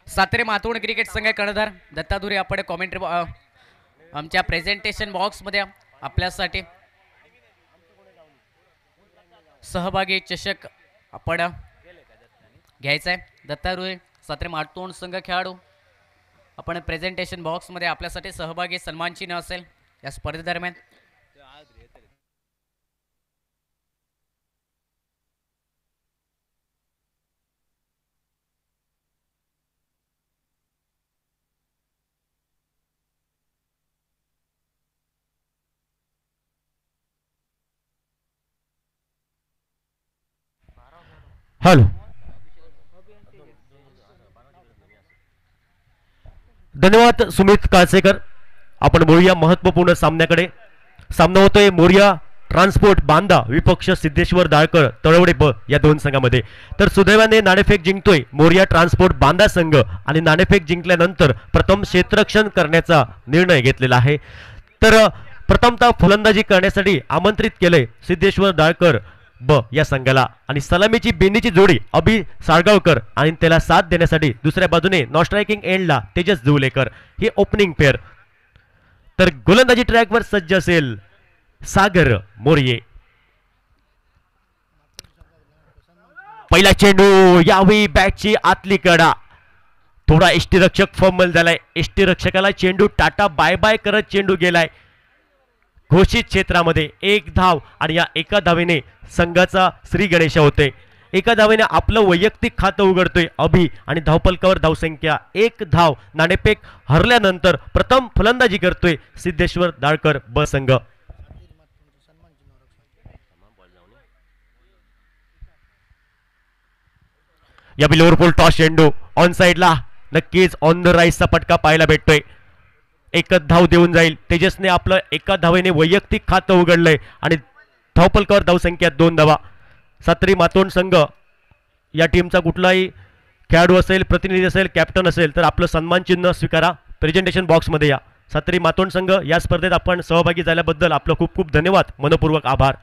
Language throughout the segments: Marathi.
सातारे मातोंड क्रिकेट संघ कर्णधार दत्ताधुरे आपण कॉमेंट्री आमच्या प्रेझेंटेशन बॉक्समध्ये आपल्यासाठी सहभागी चषक आपण घ्यायचा आहे। दत्ताधुरे सातारे मातोंड संघ खेळाडू आपण प्रेझेंटेशन बॉक्समध्ये आपल्यासाठी सहभागी सन्मान चिन्ह असेल या स्पर्धेदरम्यान। हॅलो, धन्यवाद सुमित काळसेकर। आपण बोलूया महत्त्वपूर्ण सामन्याकडे। सामना होतोय मोरिया ट्रान्सपोर्ट बांदा विपक्ष सिद्धेश्वर दाळकर तळवडे ब या दोन संघामध्ये। तर सुदैवाने नाणेफेक जिंकतोय मोरिया ट्रान्सपोर्ट बांदा संघ आणि नाणेफेक जिंकल्यानंतर प्रथम क्षेत्ररक्षण करण्याचा निर्णय घेतलेला आहे। तर प्रथमतः फलंदाजी करण्यासाठी आमंत्रित केले सिद्धेश्वर दाळकर ब या संघाला आणि सलामीची बेंडीची जोडी अभि साळगावकर आणि त्याला साथ देण्यासाठी दुसऱ्या बाजूने नॉन स्ट्रायकिंग एंडला तेजस जुवलेकर ही ओपनिंग पेअर। तर गोलंदाजी ट्रॅकवर सज्ज असेल सागर मोरिये। पहिला चेंडू यावेळी बॅटची आतली कडा, थोडा यष्टीरक्षक फंबल झालाय। यष्टीरक्षकाला चेंडू टाटा बाय बाय करत चेंडू गेलाय घोषित क्षेत्रामध्ये। एक धाव आणि या एका धावेने संघाचा श्री गणेश होते। एका धावेने आपलं वैयक्तिक खातं उघडतोय अभि आणि धावपलकावर धावसंख्या 1 धाव। नाणेफेक हरल्यानंतर प्रथम फलंदाजी करतोय सिद्धेश्वर दाळकर ब संघ। या बिलोवरपूल टॉस चेंडू ऑन साइडला, नक्कीच ऑन द राईसचा फटका पाहायला भेटतोय। एकच धाव देऊन जाईल। तेजसने आपलं एका धावेने वैयक्तिक खातं उघडलंय आणि धावपलकावर धावसंख्या 2 धावा। सातारी मातोंड संघ या टीमचा कुठलाही खेळाडू असेल, प्रतिनिधी असेल, कॅप्टन असेल तर आपलं सन्मान चिन्ह स्वीकारा। प्रेझेंटेशन बॉक्समध्ये या। सातारी मातोंड संघ या स्पर्धेत आपण सहभागी झाल्याबद्दल आपलं खूप खूप धन्यवाद, मनपूर्वक आभार।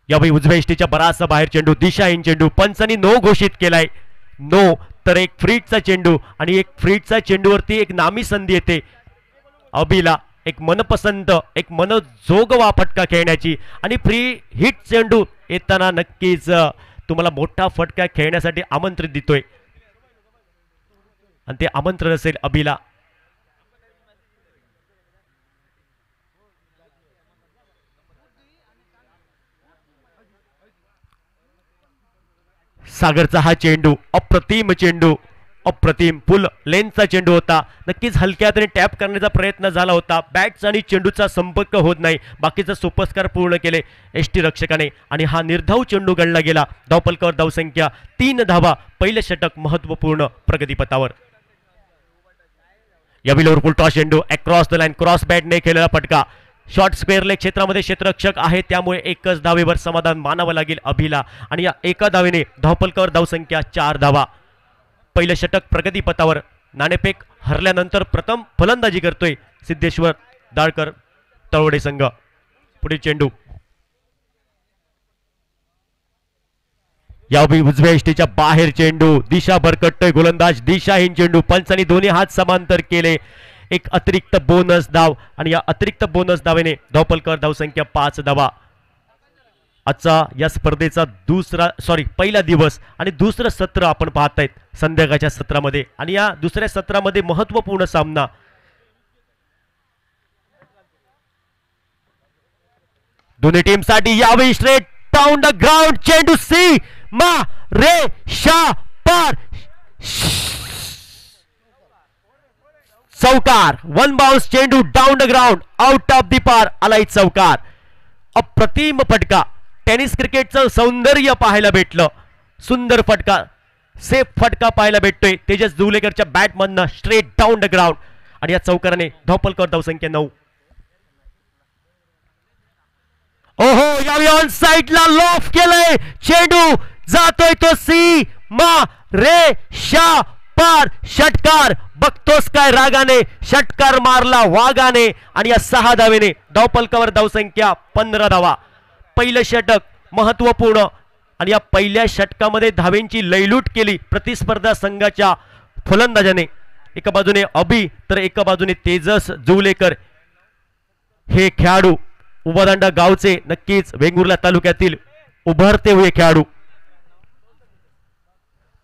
यावेळी उजव्या इष्टीच्या बराचसा बाहेर चेंडू, दिशाहीन चेंडू, पंचांनी नो घोषित केलाय। नो तर एक फ्रीटचा चेंडू आणि एक फ्रीटचा चेंडूवरती एक नामी संधी येते अभिला, एक मनपसंत एक मनजोगवा फटका खेळण्याची आणि फ्री हिट चेंडू येताना नक्कीच तुम्हाला मोठा फटका खेळण्यासाठी आमंत्रित देतोय आणि ते आमंत्रण असेल अभिला। सागरचा हा चेंडू अप्रतिम चेंडू, अप्रतिम फुल लेनचा चेंडू होता। नक्कीच हलक्यात टॅप करण्याचा प्रयत्न झाला होता, बॅट्स आणि चेंडूचा संपर्क होत नाही। बाकीचा सोपस्कार पूर्ण केले एसटी रक्षकाने आणि हा निर्धाव चेंडू गणला गेला। धावपलकावर धावसंख्या 3 धावा। पहिलं षटक महत्वपूर्ण प्रगतीपथावर। या बिलोवरपूल टॉस चेंडू अक्रॉस द लाईन, क्रॉस बॅटने खेळलेला फटका। शॉर्ट स्क्वेअर लेग क्षेत्रामध्ये क्षेत्ररक्षक आहे त्यामुळे एकच धावेवर समाधान मानावं लागेल अभिला आणि या एका धावेने धावपलकावर धावसंख्या 4 धावा। पहिलं षटक प्रगतीपथावर। नाणेफेक हरल्यानंतर प्रथम फलंदाजी करतोय सिद्धेश्वर दाळकर तळवडे संघ। पुढील चेंडू यावेळी उजव्या इष्टीच्या बाहेर चेंडू, दिशा भरकटतोय गोलंदाज, दिशाहीन चेंडू। पंचांनी दोन्ही हात समांतर केले। एक अतिरिक्त बोनस धाव आणि या अतिरिक्त बोनस धावेने धावपलकावर धावसंख्या 5 धावा। आजचा या स्पर्धेचा पहिला दिवस आणि दुसरं सत्र आपण पाहतायत संध्याकाळच्या सत्रामध्ये आणि या दुसऱ्या सत्रामध्ये महत्वपूर्ण सामना दोन्ही टीमसाठी। यावेळी स्ट्रेट डाउन द ग्राउंड चेंडू सी मा रे शा पार, चौकार। 1 बाउंस चेंडू down the ground, out of the पार आलाय चौकार। अप्रतिम फटका, टेनिस क्रिकेटचं सौंदर्य पाहायला भेटलं। सुंदर फटका, सेफ फटका पाहायला भेटतोय तेजस जुवलेकरच्या बॅटमधनं स्ट्रेट डाउन द ग्राउंड आणि या चौकाराने धावपलकावर धावसंख्या 9। ओहो, यावेळी ऑन साइडला लॉफ केलंय चेंडू, जातोय तो सी मा रे शा पार, षटकार। बघतोस काय रागाने षटकार मारला वागाने आणि या 6 धावेने धावपलकावर धावसंख्या 15 धावा। पहिलं षटक महत्वपूर्ण आणि या पहिल्या षटकामध्ये धावेंची लयलूट केली प्रतिस्पर्धा संघाच्या फलंदाजाने. एका बाजूने अभि तर एका बाजूने तेजस जुवलेकर हे खेळाडू उभादांडा गावचे नक्कीच वेंगुर्ला तालुक्यातील उभरते हुए खेळाडू.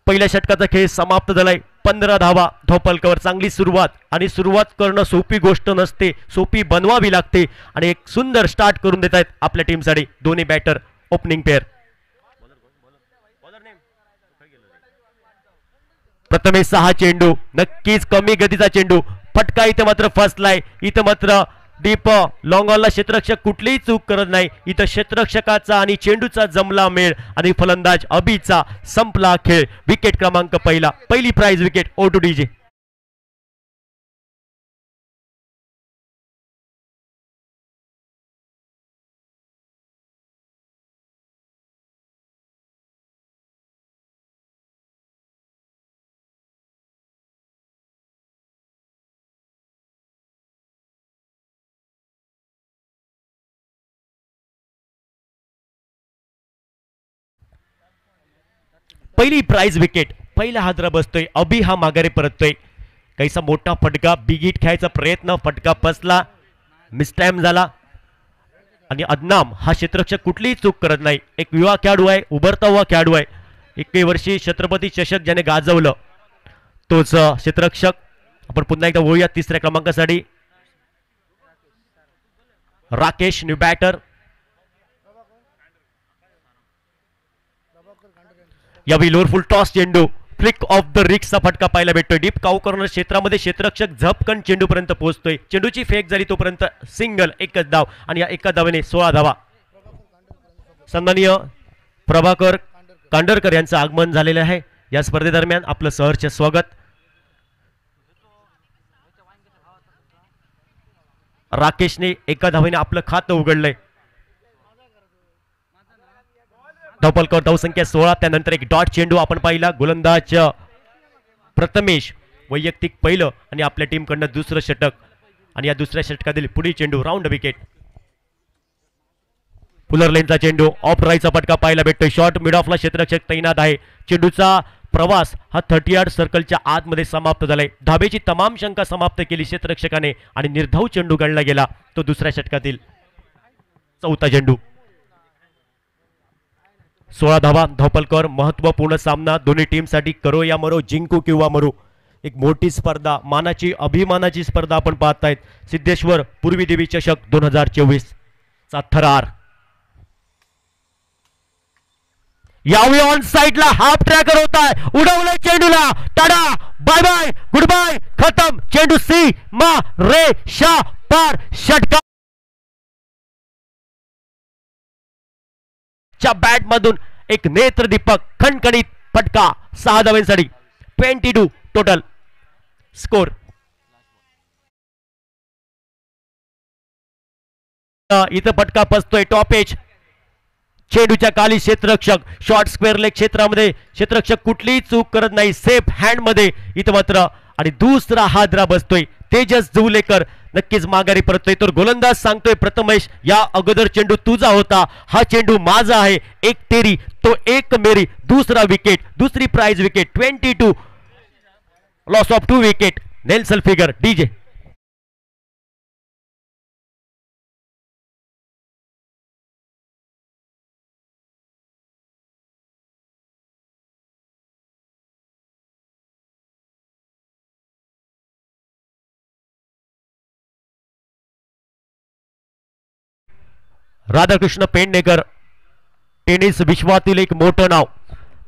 पहिल्या षटकाचा खेळ समाप्त झालाय. 15 धावा धोपलकर. चांगली सुरुवात आणि सुरुवात करणं सोपी गोष्ट नसते, सोपी बनवावी लागते आणि एक सुंदर स्टार्ट करून देत आहेत आपल्या टीमसाठी दोन्ही बॅटर ओपनिंग पेअर. प्रथमेश 6 चेंडू नक्कीच कमी गतीचा चेंडू. फटका इथं मात्र फसलाय. इथं मात्र डीप लॉंग ऑनला क्षेत्ररक्षक कुठलीही चूक करत नाही. इथं क्षेत्ररक्षकाचा आणि चेंडूचा जमला मेळ आणि फलंदाज अभिचा संपला खेळ. विकेट क्रमांक पहिली प्राइज विकेट O2 DJ. पहिली प्राइज विकेट. पहिला हादरा बसतोय. अभि हा माघारी परततोय. काहीसा मोठा फटका बिग हिट खेळायचा प्रयत्न, फटका फसला, मिसटाइम झाला आणि अदनाम हा क्षेत्ररक्षक कुठलीही चूक करत नाही. एक युवा खेळाडू आहे, उभरता हुआ खेळाडू आहे. 21 वर्षी छत्रपती चषक ज्याने गाजवलं तोच क्षेत्ररक्षक. आपण पुन्हा एकदा वळूया तिसऱ्या क्रमांकासाठी. Rakesh new batter. यावेळी लोअर फुल टॉस चेंडू फ्लिक ऑफ द रिक्सचा फटका पाहायला भेटतोय. डीप काऊ कॉर्नर क्षेत्रामध्ये क्षेत्ररक्षक झपकन चेंडू पर्यंत पोहोचतोय. चेंडूची फेक झाली तोपर्यंत सिंगल, एकच धाव आणि या एका धावेने 16 धावा. सन्माननीय प्रभाकर कांडरकर यांचं आगमन झालेलं आहे या स्पर्धेदरम्यान. आपलं सहर्ष स्वागत. राकेशने एका धावेने आपलं खातं उघडलंय. धवपलकर धावसंख्या 16. त्यानंतर एक डॉट चेंडू आपण पाहिला. गोलंदाज प्रथमेश वैयक्तिक पहिलं आणि आपल्या टीम कडनं दुसरं षटक आणि या दुसऱ्या षटकातील पुढील चेंडू राऊंड विकेट. पुलर लेनचा चेंडू ऑफ राईटचा फटका पाहायला भेटतोय. शॉर्ट मिड ऑफला क्षेत्ररक्षक तैनात आहे. चेंडूचा प्रवास हा 30 यार्ड सर्कलच्या आतमध्ये समाप्त झालाय. धाबेची तमाम शंका समाप्त केली क्षेत्ररक्षकाने आणि निर्धाव चेंडू गणला गेला. तो दुसऱ्या षटकातील चौथा चेंडू. 16 धावा धवपलकर. महत्वपूर्ण सामना दोन्ही टीमसाठी. करो या मरो, जिंकू किंवा मरू. एक मोठी स्पर्धा, मानाची अभिमानाची स्पर्धा आपण पाहतायत. सिद्धेश्वर पूर्वी देवी चषक 2024 चा थरार. यावेळी ऑन साइडला हाफ ट्रॅकर होताय. उडवलंय चेंडूला. टाडा बाय बाय गुड बाय खतम. चेंडू सी मा रे शा पार. षटका बॅट मधून एक नेत्रदीपक खणखणीत फटका. 6 धावांसाठी 22 टोटल स्कोर. इथं फटका फसतोय. टॉप एज चेंडूच्या खाली क्षेत्ररक्षक शॉर्ट स्क्वेअर लेग क्षेत्रामध्ये क्षेत्ररक्षक कुठलीही चूक करत नाही. सेफ हँड मध्ये इथं मात्र आणि दुसरा हादरा बसतोय. तेजस जुवलेकर नक्कीच माघारी परततोय. तर गोलंदाज सांगतोय प्रथमेश या अगोदर चेंडू तुझा होता, हा चेंडू माझा आहे. एक तेरी तो एक मेरी. दुसरा विकेट, दुसरी prize wicket. 22 loss of 2 wicket. Nelson figure डीजे. राधाकृष्ण पेडणेकर टेनिस विश्वातील एक मोठं नाव.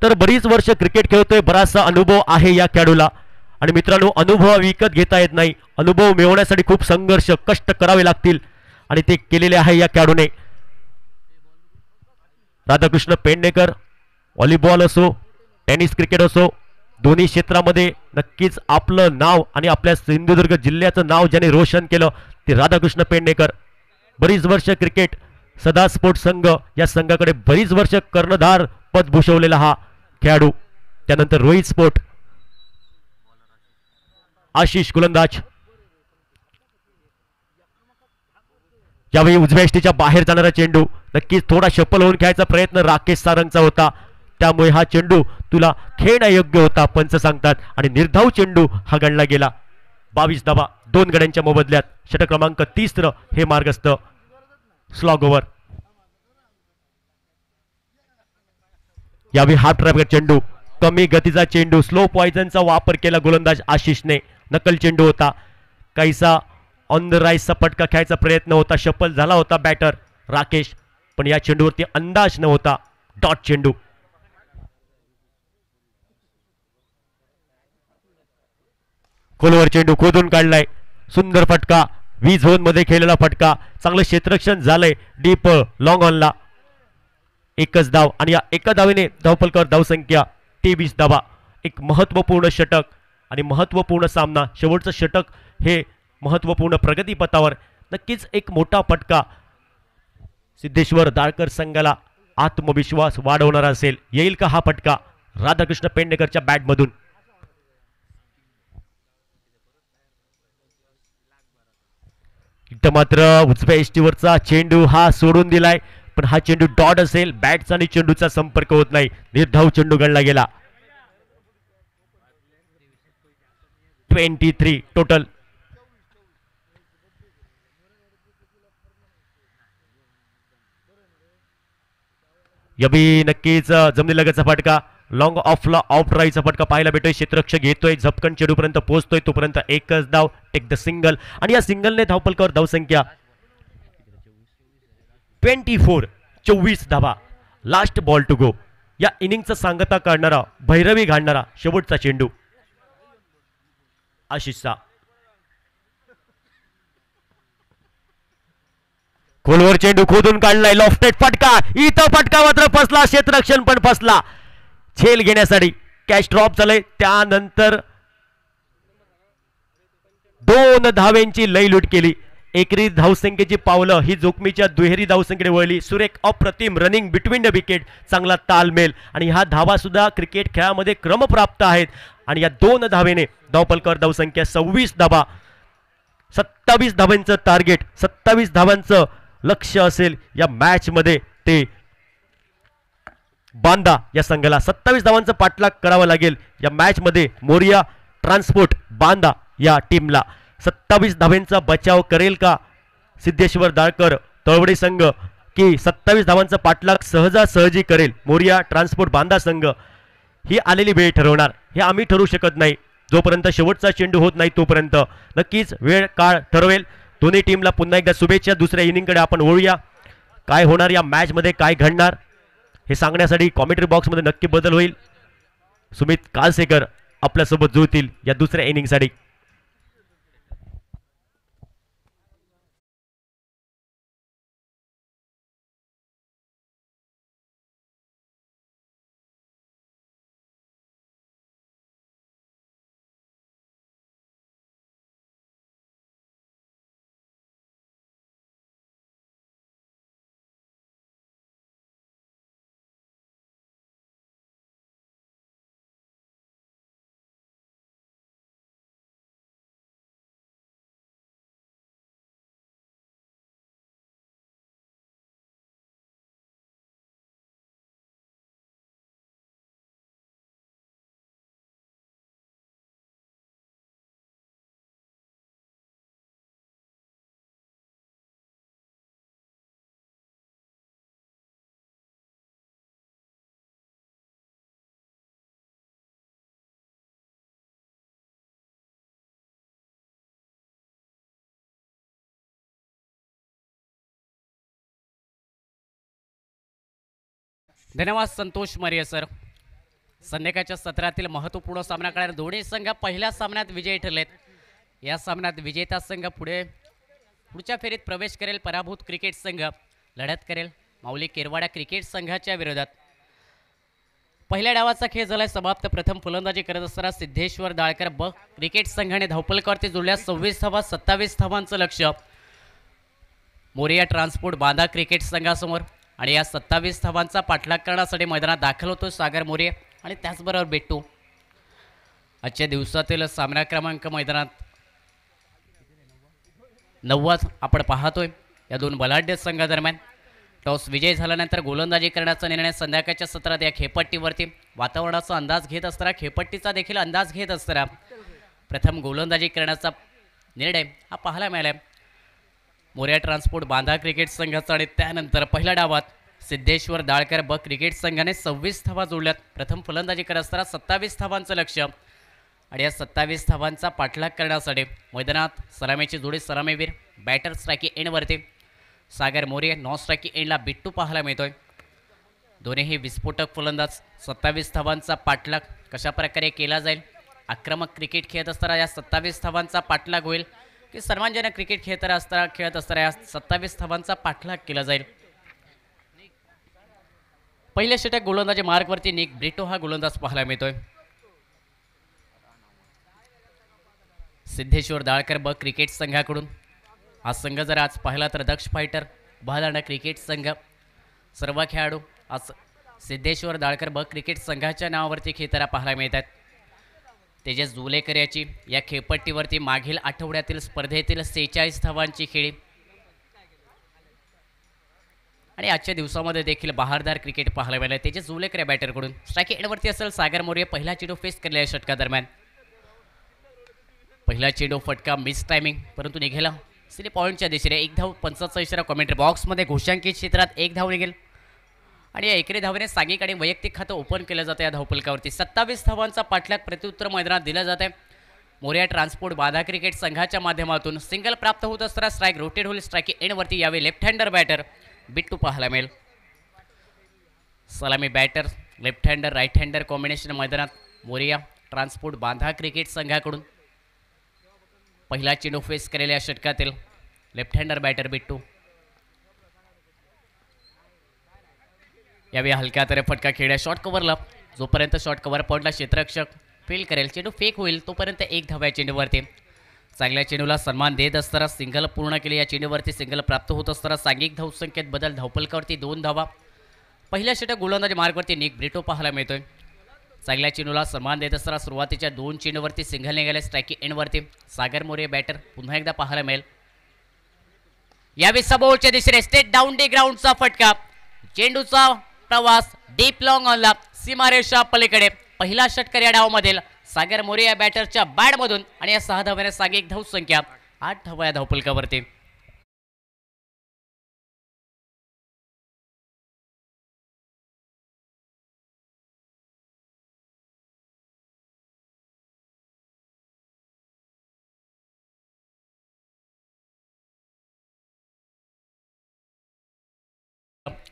तर बरीच वर्ष क्रिकेट खेळतोय. बराचसा अनुभव आहे या खेळाडूला. आणि मित्रांनो, अनुभव विकत घेता येत नाही. अनुभव मिळवण्यासाठी खूप संघर्ष कष्ट करावे लागतील आणि ते केलेले आहे या खेळाडूने. राधाकृष्ण पेडणेकर व्हॉलीबॉल असो टेनिस क्रिकेट असो दोन्ही क्षेत्रामध्ये नक्कीच आपलं नाव आणि आपल्या सिंधुदुर्ग जिल्ह्याचं नाव ज्याने रोशन केलं ते राधाकृष्ण पेडणेकर. बरीच वर्ष क्रिकेट सदा स्पोर्ट्स संघ या संघाकडे बरीच वर्ष कर्णधार पद भूषवलेला हा खेळाडू. त्यानंतर रोहित स्पोर्ट. आशिष गोलंदाज. यावेळी उजव्या यष्टीच्या बाहेर जाणारा चेंडू नक्कीच थोडा शफल होऊन खेळायचा प्रयत्न राकेश सारंगचा होता, त्यामुळे हा चेंडू तुला खेळण्यायोग्य होता पंच सांगतात आणि निर्धाव चेंडू हा गणला गेला. 22 धावा 2 गड्यांच्या मोबदल्यात. षटक क्रमांक 30 हे मार्गस्थ स्लॉग ओव्हर. यावेळी हाफ ट्रॅप चेंडू, कमी गतीचा चेंडू, स्लो पॉइझनचा वापर केला गोलंदाज आशिषने. नकल चेंडू होता, काहीसा ऑन द राईसचा फटका खेळायचा प्रयत्न होता, शफल झाला होता बॅटर राकेश, पण या चेंडूवरती अंदाज नव्हता. डॉट चेंडू. खोलवर चेंडू खोदून काढलाय, सुंदर फटका, व्ही झोन मध्ये खेळलेला फटका, चांगलं क्षेत्ररक्षण झालंय डीप लॉंग ऑनला. एकच धाव आणि या एका धावेने धावफलकावर धावसंख्या 23 धावा. एक महत्वपूर्ण षटक आणि महत्वपूर्ण सामना. शेवटचं षटक हे महत्वपूर्ण प्रगतीपथावर. नक्कीच एक मोठा फटका सिद्धेश्वर दाळकर संघाला आत्मविश्वास वाढवणारा असेल. येईल का हा फटका राधाकृष्ण पेडणेकरच्या बॅटमधून? इथं मात्र उजव्या एष्टीवरचा चेंडू हा सोडून दिलाय, पण हा चेंडू डॉट असेल. बॅटचा आणि चेंडूचा संपर्क होत नाही. निर्धाव चेंडू गणला गेला. 23 टोटल. यबी नक्कीच जमिनीलगतचा फटका, लॉंग ऑफला ऑफ राईचा फटका पाहायला भेटतोय. क्षेत्ररक्षक घेतोय, झपकन चेंडूपर्यंत पोहोचतोय, तोपर्यंत एकच धाव, टेक द सिंगल आणि या सिंगलने धावफलकावर धावसंख्या 24 धावा. Last ball to go. या इनिंगचा सांगता काढणारा, भैरवी घालणारा शेवटचा चेंडू आशिषचा. खोलवर चेंडू खोदून काढलाय, लॉफ्टेड फटका, इथं फटका मात्र फसला, क्षेत्ररक्षण पण फसला. झेल घेण्यासाठी कॅच ड्रॉप झालंय. त्यानंतर 2 धावेंची लयलूट केली. एकरी धावसंख्येची पावलं ही जोखमीच्या दुहेरी धावसंख्येकडे वळली. सुरेख अप्रतिम रनिंग बिटवीन द विकेट, चांगला तालमेल आणि ह्या धावा सुद्धा क्रिकेट खेळामध्ये क्रमप्राप्त आहेत. आणि या 2 धावेने धावफलकावर धावसंख्या 26 धावा. 27 धावांचं टार्गेट, 27 धावांचं लक्ष असेल या मॅच मध्ये. ते बांदा या संघाला 27 धावांचा पाठलाग करावा लागेल या मॅच मध्ये. मोरिया ट्रान्सपोर्ट बांदा या टीमला 27 धावांचा बचाव करेल का सिद्धेश्वर दाळकर तळवडे संघ, की 27 धावांचा पाठलाग सहजासहजी करेल मोरिया ट्रान्सपोर्ट बांदा संघ? ही आलेली वेळ ठरवणार. हे आम्ही ठरवू शकत नाही. जोपर्यंत शेवटचा चेंडू होत नाही तोपर्यंत नक्कीच वेळ काळ ठरवेल. दोन्ही टीमला पुन्हा एकदा शुभेच्छा. दुसऱ्या इनिंगकडे आपण वळूया. काय होणार या मॅच मध्ये, काय घडणार हे सांगण्यासाठी कॉमेंट्री बॉक्स मध्ये नक्की बदल होईल. सुमित कालसेकर आपल्यासोबत जुळतील या दुसऱ्या इनिंगसाठी. धन्यवाद संतोष मरिये सर. संध्याकाळच्या सत्रातील महत्त्वपूर्ण सामना करणारे दोन्ही संघ पहिल्या सामन्यात विजयी ठरलेत. या सामन्यात विजेता संघ पुढच्या फेरीत प्रवेश करेल. पराभूत क्रिकेट संघ लढत करेल माऊली केरवाडा क्रिकेट संघाच्या विरोधात. पहिल्या डावाचा खेळ झालाय समाप्त. प्रथम फलंदाजी करत असताना सिद्धेश्वर दाळकर क्रिकेट संघाने धावफलकावरती जोडल्या 26 धावा. 27 धावांचं लक्ष मोरिया ट्रान्सपोर्ट बांदा क्रिकेट संघासमोर. आणि या 27 धावांचा पाठलाग करण्यासाठी मैदानात दाखल होतो सागर मोरे आणि त्याचबरोबर बेट्टू. आजच्या दिवसातील सामना क्रमांक मैदानात 90 आपण पाहतोय. या दोन बलाढ्य संघादरम्यान टॉस विजय झाल्यानंतर गोलंदाजी करण्याचा निर्णय संध्याकाळच्या सत्रात या खेळपट्टीवरती वातावरणाचा अंदाज घेत असताना खेळपट्टीचा देखील अंदाज घेत असताना प्रथम गोलंदाजी करण्याचा निर्णय हा पाहायला मिळाला. मोरया ट्रान्सपोर्ट बांधा क्रिकेट संघाचा आणि त्यानंतर पहिल्या डावात सिद्धेश्वर दाळकर ब क्रिकेट संघाने 26 धावा जोडल्यात. प्रथम फलंदाजी करत असताना 27 धावांचं लक्ष आणि या 27 धावांचा पाठलाग करण्यासाठी मैदानात सलामीची जोडी सलामीवीर बॅटर स्ट्रायकी एंडवरती सागर मोरे, नॉन स्ट्रायकी एंडला बिट्टू पाहायला मिळतोय. दोन्हीही विस्फोटक फलंदाज. 27 धावांचा पाठलाग कशा प्रकारे केला जाईल, आक्रमक क्रिकेट खेळत असताना या 27 धावांचा पाठलाग होईल की सर्वांजन क्रिकेट खेळत असताना या 27 धावांचा पाठलाग केला जाईल. पहिल्या षटक गोलंदाजी मार्कवरती निक ब्रिटो हा गोलंदाज पाहायला मिळतोय. सिद्धेश्वर दाळकर ब क्रिकेट संघाकडून हा संघ जर आज पाहिला तर दक्ष फायटर बहादांडा क्रिकेट संघ सर्व खेळाडू आज सिद्धेश्वर दाळकर ब क्रिकेट संघाच्या नावावरती खेळताना पाहायला मिळतात. तेजस जुलेकर याची या खेळपट्टीवरती मागील आठवड्यातील स्पर्धेतील 46 धावांची खेळी आणि आजच्या दिवसामध्ये देखील बहारदार क्रिकेट पाहायला मिळालं. तेजस जुलेकर या बॅटरकडून स्ट्राईक एंडवरती असेल सागर मोरे. पहिला चेंडू फेस केलेल्या षटकादरम्यान पहिला चेंडू फटका मिस टायमिंग परंतु निघेला सिली पॉईंटच्या दिशेने. 1 धाव 5चा इशारा कॉमेंट्री बॉक्समध्ये. घोषांकित क्षेत्रात 1 धाव निघेल आणि या एकेरी धावेने सांघिक आणि वैयक्तिक खातं ओपन केलं जातं या धावफलकावरती. 27 धावांचा पाठलाग प्रत्युत्तर मैदानात दिला जात आहे. मोरया ट्रान्सपोर्ट बाधा क्रिकेट संघाच्या माध्यमातून सिंगल प्राप्त होत असताना स्ट्राईक रोटेट होईल स्ट्राईक एंडवरती. यावेळी लेफ्ट हँडर बॅटर बिट्टू पाहायला मिळेल. सलामी batter left hander right hander combination मैदानात मोरया ट्रान्सपोर्ट बांधा क्रिकेट संघाकडून पहिला चेंडू फेस केलेल्या षटकातील लेफ्ट हँडर बॅटर बिट्टू. यावेळी हलक्या तरी फटका खेळ्या शॉर्ट कव्हरला. जोपर्यंत शॉर्ट कव्हर पॉईंटला क्षेत्ररक्षक फेल करेल चेंडू फेक होईल तोपर्यंत 1 धाव या चेंडूवरती. चांगल्या चेंडूला सन्मान देत असताना सिंगल पूर्ण केले. या चेंडूवरती सिंगल प्राप्त होत असताना सांघिक धावसंख्येत बदल धावफलकावरती 2 धावा. पहिल्या षटक गोलंदाजी मार्गवरती निक ब्रिटो पाहायला मिळतोय. चांगल्या चेंडूला सन्मान देत असताना सुरुवातीच्या 2 चेंडूवरती सिंगल निघाले स्ट्राईकी एंडवरती. सागर मोरे बॅटर पुन्हा एकदा पाहायला मिळेल. यावेळी सबोच्या दिशेने स्टेट डाऊन डी ग्राउंडचा फटका. चेंडूचा प्रवास डीप लॉंग ऑनला सीमारेषा पलीकडे. पहिला षटकर या डावमधील सागर मोरे या बॅटरच्या बॅटमधून आणि या 6 धावाने सांघिक धावसंख्या 8 धावा या धावफलकावरती.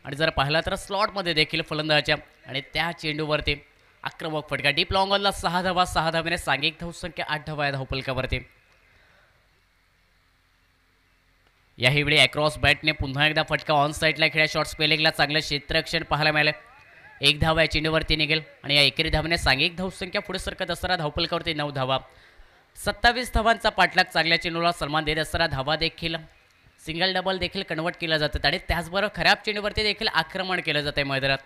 आणि जर पाहिला तर स्लॉटमध्ये देखील फलंदाजाच्या आणि त्या चेंडूवरती आक्रमक फटका डीप लॉंग ऑनला 6 धावा. 6 धावेने सांघिक धावसंख्या 8 धावा या धावफलकावरती. याही वेळी अक्रॉस बॅटने पुन्हा एकदा फटका ऑन साईडला खेळ्या शॉर्ट स्पेलिंगला चांगलं क्षेत्ररक्षण पाहायला मिळालं. 1 धावा या चेंडूवरती निघेल आणि या एकेरी धावेने सांघिक धावसंख्या पुढे सरकत असताना धावफलकावरती 9 धावा. 27 धावांचा पाठलाग. चांगल्या चेंडूला सन्मान देत असताना धावा देखील सिंगल डबल देखील कन्वर्ट केलं जातं आणि त्याचबरोबर खराब चेंडूवरती देखील आक्रमण केलं जातं आहे मैदानात.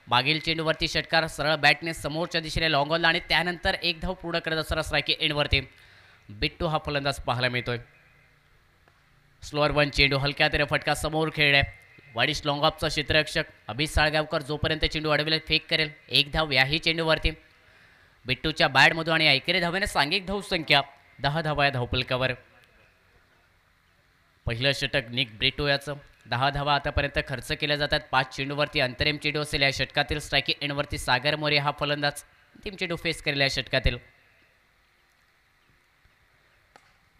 मागील चेंडूवरती षटकार सरळ बॅटने समोरच्या दिशेने लॉंग ऑनला आणि त्यानंतर 1 धाव पूर्ण करत असताना स्ट्राईक एंडवरती बिट्टू हा फलंदाज पाहायला मिळतोय. स्लोअर 1 चेंडू हलक्या तरी फटका समोर खेळलाय. वाडिश लॉंग ऑफचा क्षेत्ररक्षक अभि साळगावकर जोपर्यंत चेंडू अडविले फेक करेल 1 धाव याही चेंडूवरती. बिट्टूच्या बॅटमधून आणि एकेरी धावेने सांघिक धावसंख्या 10 धावा या धावफलकावर. पहिलं षटक निक ब्रिटो याचं 10 धावा आतापर्यंत खर्च केल्या जातात. 5 चेंडूवरती अंतरिम चेंडू असेल या षटकातील. स्ट्राईकी एंडवरती सागर मोरे हा फलंदाज अंतिम चेंडू फेस केलेल्या षटकातील.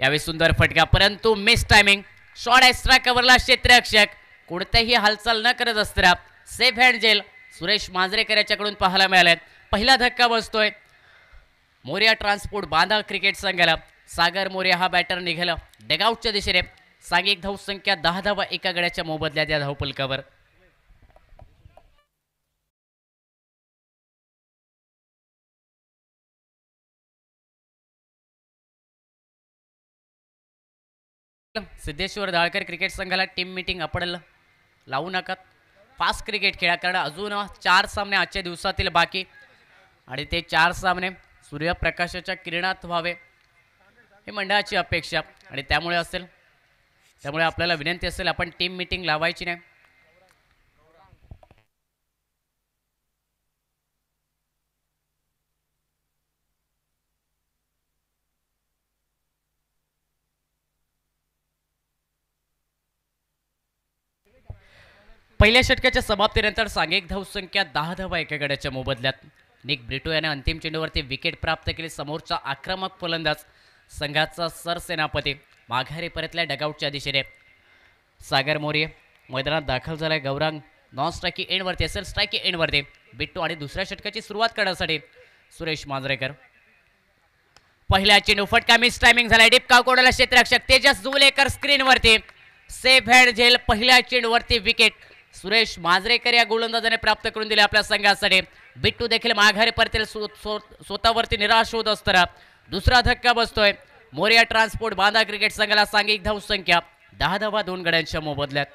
यावेळी सुंदर फटका परंतु मिस टायमिंग. शॉर्ट एक्स्ट्रा कव्हरला क्षेत्ररक्षक कोणत्याही हालचाल न करत असताना सेफ हँड जेल सुरेश मांजरेकर याच्याकडून पाहायला मिळाले. पहिला धक्का बसतोय मोरया ट्रान्सपोर्ट बांधा क्रिकेट संघाला. सागर मोरे हा बॅटर निघाला डेगआउटच्या दिशेने. सांघिक धावसंख्या 10 धावा एका गड्याच्या मोबदल्यात या धावफलकावर. सिद्धेश्वर दाळकर क्रिकेट संघाला टीम मीटिंग आपण लावू नका. फास्ट क्रिकेट खेळा कारण अजून 4 सामने आजच्या दिवसातील बाकी आणि ते 4 सामने सूर्यप्रकाशाच्या किरणात व्हावे ही मंडळाची अपेक्षा आणि त्यामुळे असेल त्यामुळे आपल्याला विनंती असेल आपण टीम मीटिंग लावायची नाही. पहिल्या षटकाच्या समाप्तीनंतर सांघिक धावसंख्या 10 धावा एका गड्याच्या मोबदल्यात. निक ब्रिटो याने अंतिम चेंडूवरती विकेट प्राप्त केली. समोरचा आक्रमक फलंदाज संघाचा सरसेनापती माघारी परतल्या डगआउटच्या दिशेने. सागर मोरे मैदानात दाखल झालाय. गौरांग नॉन स्ट्रायकी एंडवरती असेल, स्ट्रायकी एंडवरती बिट्टू आणि दुसऱ्या षटकाची सुरुवात करण्यासाठी सुरेश मांजरेकर. पहिल्या चेंडू फटका मिस टायमिंग झालाय. डिपकाव कोणाला क्षेत्ररक्षक तेजस जुलेकर स्क्रीनवरती सेफ हँड झेल. पहिल्या चेंडूवरती विकेट सुरेश मांजरेकर या गोलंदाजाने प्राप्त करून दिले आपल्या संघासाठी. बिट्टू देखील माघारी परतील. स्वतःवरती निराश होत असताना दुसरा धक्का बसतोय. मोरिया ट्रान्सपोर्ट बांदा क्रिकेट संघाला सांघिक धावसंख्या 10 धावा 2 गड्यांच्या मोबदल्यात.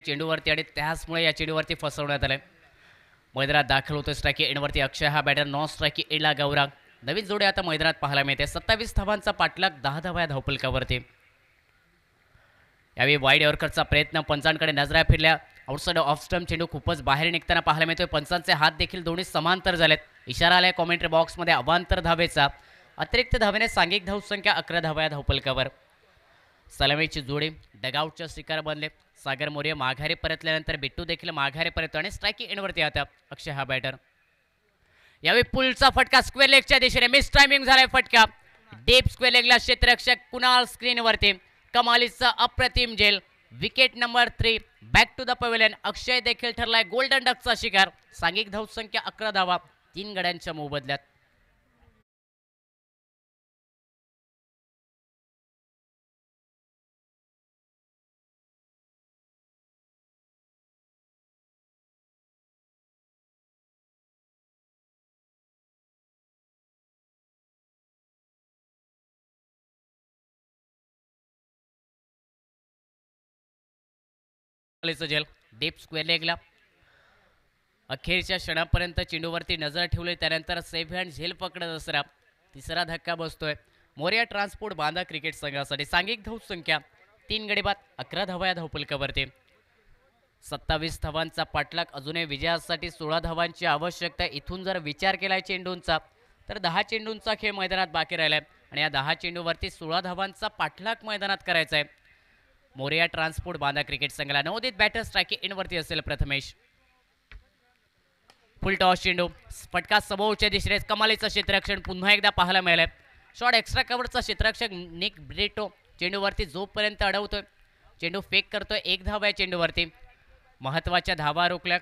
चेंडूवरती आणि त्याचमुळे या चेंडूवरती फसवण्यात आलंय. मैदानात दाखल होतोय स्ट्रायकी एंडवरती अक्षय हा बॅटर. नॉन स्ट्रायकी एंडला गौरांग. नवीन जोडी आता मैदानात पाहायला मिळते. 27 धावांचा पाठलाग 10 धावा या धावफलकावरती. यावेळी वाईड यॉर्करचा प्रयत्न. पंचांकडे नजरा फिरल्या. आउटसाइड ऑफ स्टंप चेंडू खूपच बाहेर निघताना पाहायला मिळतोय. पंचांचे हात देखील दोन्ही समांतर झालेत. इशारा आलाय कॉमेंट्री बॉक्समध्ये अवांतर धावेचा. अतिरिक्त धावेने सांघिक धावसंख्या 11 धावा या धावफलकावर. सलामीची जोडी डगआउटच्या शिकार बनले. सागर मोरे माघारी परतल्यानंतर बिट्टू देखील माघारी परततो आणि स्ट्रायकी एंडवरती आता अक्षय हा बॅटर. यावेळी पुलचा फटका स्क्वेअर लेगच्या दिशेने. मिस टायमिंग झालाय फटका. डीप स्क्वेअर लेगला क्षेत्ररक्षक कुणाल स्क्रीनवरती. कमालीचा अप्रतिम झेल. Wicket number 3 back to the pavilion. Akshay देखील ठरलाय गोल्डन डकचा शिकार. सांघिक धावसंख्या 11 धावा 3 गड्यांच्या मोबदल्यात. झेल डीप स्क्वेअर लेगला. अखेरच्या क्षणापर्यंत चेंडूवरती नजर ठेवली. त्यानंतर सेफ हँड झेल पकडत असताना तिसरा धक्का बसतोय मोरिया ट्रान्सपोर्ट बांदा क्रिकेट संघासाठी. सांघिक धावसंख्या 3 गडी बाद 11 धावा या धावफलकावरती. 27 धावांचा पाठलाग. अजूनही विजयासाठी 16 धावांची आवश्यकता. इथून जर विचार केलाय चेंडूंचा तर 10 चेंडूंचा खेळ मैदानात बाकी राहिलाय आणि या 10 चेंडूवरती 16 धावांचा पाठलाग मैदानात करायचा आहे मोरिया ट्रान्सपोर्ट बांदा क्रिकेट संघाला. नवोदित बॅटर स्ट्रायकी एंडवरती असेल प्रथमेश. फुल टॉस चेंडू फटका समोरच्या दिशेने. कमालीचं क्षेत्ररक्षण पुन्हा एकदा पाहायला मिळालंय. शॉट एक्स्ट्रा कव्हरचा क्षेत्ररक्षक निक ब्रिटो चेंडूवरती जोपर्यंत अडवतोय चेंडू फेक करतोय. 1 धावा या चेंडूवरती. महत्वाच्या धावा रोखल्या.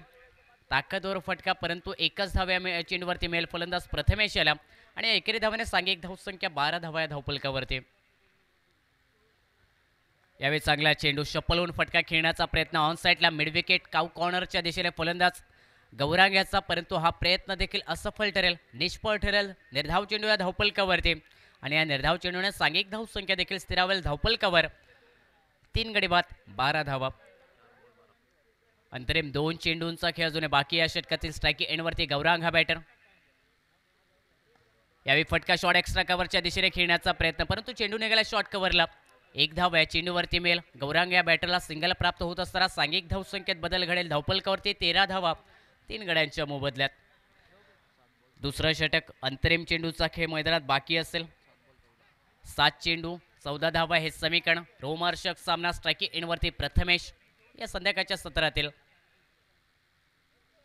ताकदवर फटका परंतु 1च धाव्या चेंडूवरती मिळेल फलंदाज प्रथमेश याला आणि एकेरी धावाने सांघिक धावसंख्या 12 धावा या धावफलकावरती. यावेळी चांगला चेंडू शपलवून फटका खेळण्याचा प्रयत्न ऑन साईडला. मिड विकेट काऊ कॉर्नरच्या दिशेने फलंदाज गौरांग याचा परंतु हा प्रयत्न देखील असफल ठरेल, निष्फळ ठरेल. निर्धाव चेंडू या धावफलकावरती आणि या निर्धाव चेंडूने सांघिक धावसंख्या देखील स्थिरावेल धावफलकावर. 3 गडी बाद 12 धावा. अंतरिम 2 चेंडूंचा खेळ अजून बाकी या षटकातील. स्ट्रायकी एंडवरती गौरांग हा बॅटर. यावेळी फटका शॉट एक्स्ट्रा कव्हरच्या दिशेने खेळण्याचा प्रयत्न परंतु चेंडू निघाला शॉट कव्हरला. 1 धाव या चेंडूवरती मिळेल. गौरांग या बॅटरला सिंगल प्राप्त होत असताना सांघिक धावसंख्येत बदल घडेल. धावफलकावरती 13 धावा 3 गड्यांच्या मोबदल्यात. दुसरं षटक अंतरिम चेंडूचा खेळ मैदानात बाकी असेल. 7 चेंडू 14 धावा हे समीकरण. रोमहर्षक सामना. स्ट्रायकी एंडवरती प्रथमेश या संध्याकाळच्या सत्रातील.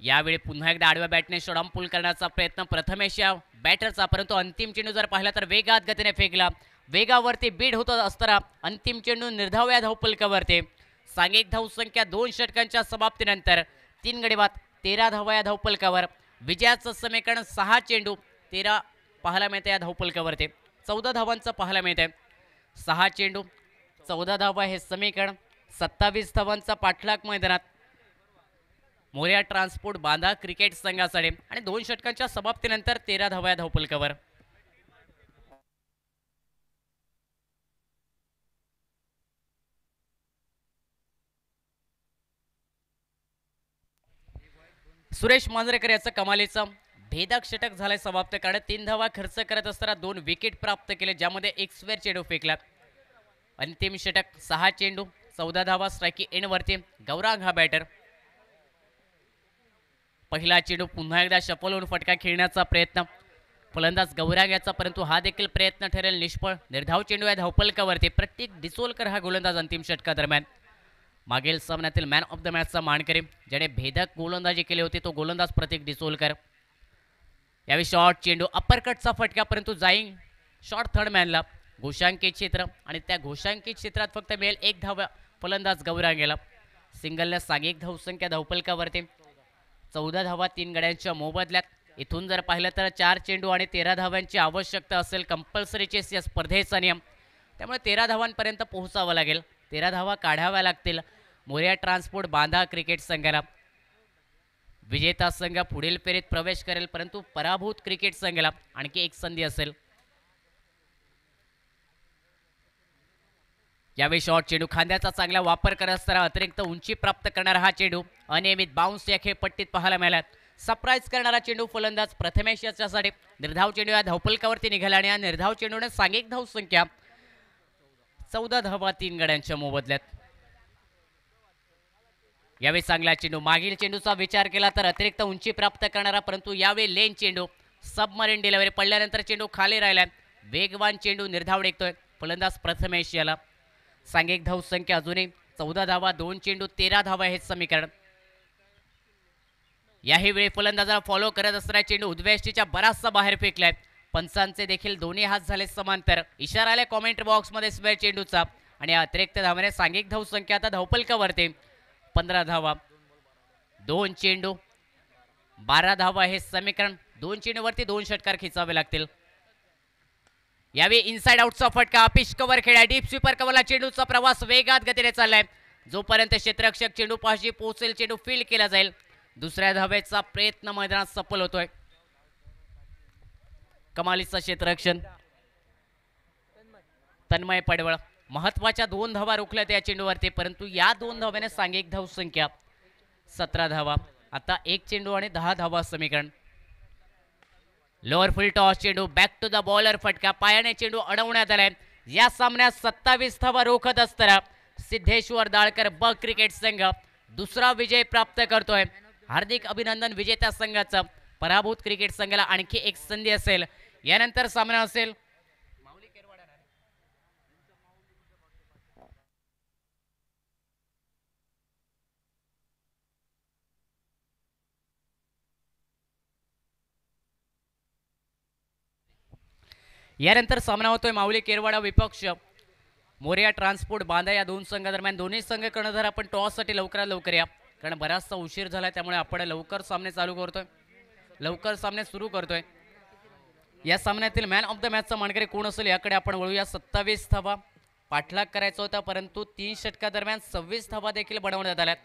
यावेळी पुन्हा एकदा आडव्या बॅटने शॉट पुल करण्याचा प्रयत्न प्रथमेश या बॅटरचा परंतु अंतिम चेंडू जर पाहिला तर वेगात गतीने फेकला. वेगावरती बीड होत असताना अंतिम चेंडू निर्धाव या धावफलकावरती. सांघिक धावसंख्या 2 षटकांच्या समाप्तीनंतर 3 गडी बाद 13 धावा या धावफलकावर. विजयाचं समीकरण 6 चेंडू 13 पाहायला मिळते या धावपलकावरती, 14 धावांचं पाहायला मिळते. 6 चेंडू 14 धावा हे समीकरण, 27 धावांचा पाठलाग मैदानात मोरया ट्रान्सपोर्ट बांधा क्रिकेट संघासाठी आणि 2 षटकांच्या समाप्तीनंतर 13 धावा या धावपलकावर. सुरेश मांजरेकर याचं कमालीचं भेदक षटक झालंय समाप्त, कारण 3 धावा खर्च करत असताना 2 विकेट प्राप्त केले, ज्यामध्ये एक स्क्वेअर चेंडू फेकला. अंतिम षटक 6 चेंडू 14 धावा स्ट्राईक एंडवरती. गौरांग हा बॅटर. पहिला चेंडू पुन्हा एकदा शफल होऊन फटका खेळण्याचा प्रयत्न फलंदाज गौरांग याचा, परंतु हा देखील प्रयत्न ठरेल निष्फळ. निर्धाव चेंडू या धावपलकावरती. प्रत्येक डिसोलकर हा गोलंदाज अंतिम षटकादरम्यान. मागील सामन्यातील मॅन ऑफ द मॅचचा मानकरी ज्याने भेदक गोलंदाजी केली होती तो गोलंदाज प्रतीक डिसोलकर. यावेळी शॉर्ट चेंडू अप्परकटचा फटका, परंतु जाईंग शॉर्ट थर्ड मॅनला. घोषांकित क्षेत्र आणि त्या घोषांकित क्षेत्रात फक्त मिळेल 1 धावा फलंदाज गौरांग याला. सिंगलने सांघिक धावसंख्या धावपलकावरती 14 धावा 3 गड्यांच्या मोबदल्यात. इथून जर पाहिलं तर 4 चेंडू आणि 13 धावांची आवश्यकता असेल. कंपल्सरी चेस या स्पर्धेचा नियम, त्यामुळे 13 धावांपर्यंत पोहोचावं लागेल. 13 धावा काढाव्या लागतील मोरया ट्रान्सपोर्ट बांधा क्रिकेट संघाला. विजेता संघ पुढील फेरीत प्रवेश करेल, परंतु पराभूत क्रिकेट संघाला आणखी एक संधी असेल. यावेळी शॉर्ट चेंडू खांद्याचा चांगला वापर करत असताना अतिरिक्त उंची प्राप्त करणारा हा चेंडू अनियमित बाउन्स या खेळपट्टीत पाहायला मिळाला. सरप्राईज करणारा चेंडू फलंदाज प्रथमेश याच्यासाठी. निर्धाव चेंडू या धावपलकावरती निघाला आणि या निर्धाव चेंडूने सांघिक धावसंख्या 14 धावा 3 गड्यांच्या मोबदल्यात. यावेळी चांगला चेंडू. मागील चेंडूचा विचार केला तर अतिरिक्त उंची प्राप्त करणारा, परंतु यावेळी लेन चेंडू सबमरीन डिलिव्हरी पडल्यानंतर चेंडू खाली राहिला. वेगवान चेंडू निर्धाव टेकतोय फलंदाज प्रथमेश याला. सांघिक धावसंख्या अजूनही 14 धावा 2 चेंडू 13 धावा हे समीकरण. याही वेळी फलंदाजाला फॉलो करत असणारा चेंडू उद्वेष्टीच्या बराचसा बाहेर फेकलाय. पंचांचे देखील दोन्ही हात झाले समांतर. इशारा आलाय कॉमेंट्री बॉक्समध्ये स्क्वेअर चेंडूचा आणि अतिरिक्त धावाने सांघिक धावसंख्या आता धावपलकावरती 15 धावा 2 चेंडू 12 धावा हे समीकरण. 2 चेंडूवरती 2 षटकार खिचावे लागतील. यावेळी इनसाइड आउटचा फटका. पिच कव्हर खेळाय. डीप स्वीपर कव्हरला चेंडूचा प्रवास वेगात गतीने चाललाय. जोपर्यंत क्षेत्ररक्षक चेंडू पाशी पोहोचेल चेंडू फील्ड केला जाईल. दुसऱ्या धावेचा प्रयत्न मैदानात सफल होतोय. कमालीचं क्षेत्ररक्षण तन्मय पडवळ. महत्वाच्या 2 धावा रोखल्या त्या चेंडूवरती, परंतु या 2 धाव्याने सांघिक धावसंख्या 17 धावा. आता 1 चेंडू आणि 10 धावा समीकरण. लोअर फुल टॉस चेंडू बॅक टू द बॉलर फटका. पायाने चेंडू अडवण्यात आलाय. या सामन्यात 27 धावा रोखत असताना सिद्धेश्वर दाळकर ब क्रिकेट संघ दुसरा विजय प्राप्त करतोय. हार्दिक अभिनंदन विजेत्या संघाचं. पराभूत क्रिकेट संघाला आणखी एक संधी असेल. यानंतर सामना असेल होतोय माऊली केरवाडा विपक्ष मोरया ट्रान्सपोर्ट बांधा या 2 संघादरम्यान. दोन्ही संघ कर्णधार आपण टॉससाठी लवकरात लवकर या, कारण बराचसा उशीर झाला, त्यामुळे आपण लवकर सामने चालू करतोय, लवकर सामने सुरू करतोय. या सामन्यातील मॅन ऑफ द मॅचचा मानकरी कोण असेल याकडे आपण वळूया. 27 धावा पाठलाग करायचा होता, परंतु 3 षटकादरम्यान 26 धावा देखील बनवण्यात आल्यात.